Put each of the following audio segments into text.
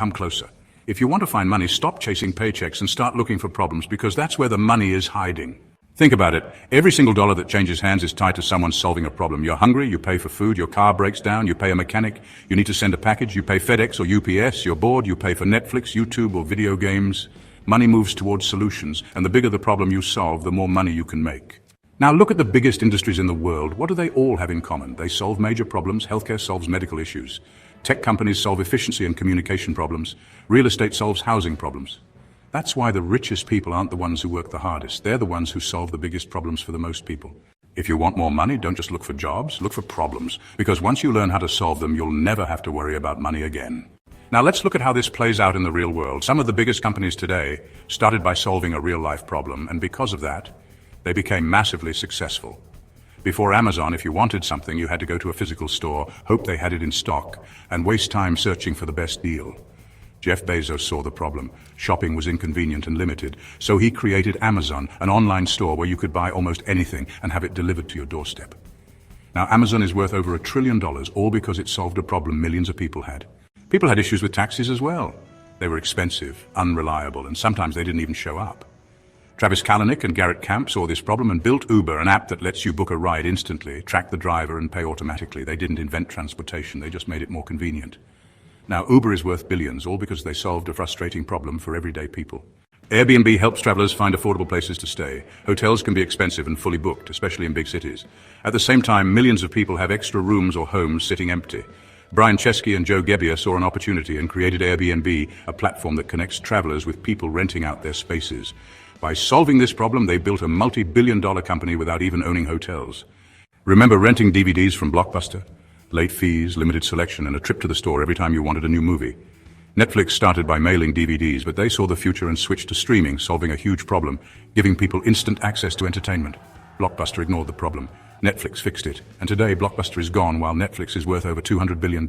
come closer. If you want to find money, stop chasing paychecks and start looking for problems, because that's where the money is hiding. Think about it. Every single dollar that changes hands is tied to someone solving a problem. You're hungry, you pay for food. Your car breaks down, you pay a mechanic. You need to send a package, you pay FedEx or UPS. You're bored, you pay for Netflix, YouTube, or video games. Money moves towards solutions, and the bigger the problem you solve, the more money you can make. Now look at the biggest industries in the world. What do they all have in common? They solve major problems. Healthcare solves medical issues. Tech companies solve efficiency and communication problems. Real estate solves housing problems. That's why the richest people aren't the ones who work the hardest. They're the ones who solve the biggest problems for the most people. If you want more money, don't just look for jobs, look for problems. Because once you learn how to solve them, you'll never have to worry about money again. Now let's look at how this plays out in the real world. Some of the biggest companies today started by solving a real-life problem, and because of that, they became massively successful. Before Amazon, if you wanted something, you had to go to a physical store, hope they had it in stock, and waste time searching for the best deal. Jeff Bezos saw the problem. Shopping was inconvenient and limited, so he created Amazon, an online store where you could buy almost anything and have it delivered to your doorstep. Now, Amazon is worth over $1 trillion, all because it solved a problem millions of people had. People had issues with taxis as well. They were expensive, unreliable, and sometimes they didn't even show up. Travis Kalanick and Garrett Camp saw this problem and built Uber, an app that lets you book a ride instantly, track the driver, and pay automatically. They didn't invent transportation, they just made it more convenient. Now, Uber is worth billions, all because they solved a frustrating problem for everyday people. Airbnb helps travelers find affordable places to stay. Hotels can be expensive and fully booked, especially in big cities. At the same time, millions of people have extra rooms or homes sitting empty. Brian Chesky and Joe Gebbia saw an opportunity and created Airbnb, a platform that connects travelers with people renting out their spaces. By solving this problem, they built a multi-billion-dollar company without even owning hotels. Remember renting DVDs from Blockbuster? Late fees, limited selection, and a trip to the store every time you wanted a new movie. Netflix started by mailing DVDs, but they saw the future and switched to streaming, solving a huge problem, giving people instant access to entertainment. Blockbuster ignored the problem. Netflix fixed it, and today Blockbuster is gone while Netflix is worth over $200 billion.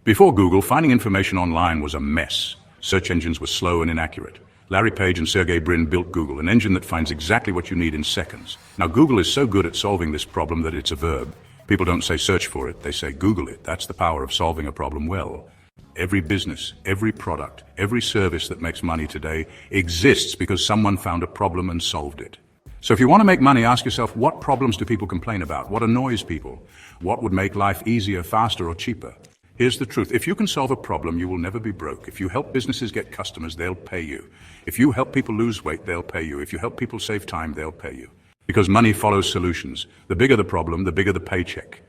Before Google, finding information online was a mess. Search engines were slow and inaccurate. Larry Page and Sergey Brin built Google, an engine that finds exactly what you need in seconds. Now, Google is so good at solving this problem that it's a verb. People don't say search for it, they say Google it. That's the power of solving a problem well. Every business, every product, every service that makes money today exists because someone found a problem and solved it. So if you want to make money, ask yourself, what problems do people complain about? What annoys people? What would make life easier, faster, or cheaper? Here's the truth. If you can solve a problem, you will never be broke. If you help businesses get customers, they'll pay you. If you help people lose weight, they'll pay you. If you help people save time, they'll pay you. Because money follows solutions. The bigger the problem, the bigger the paycheck.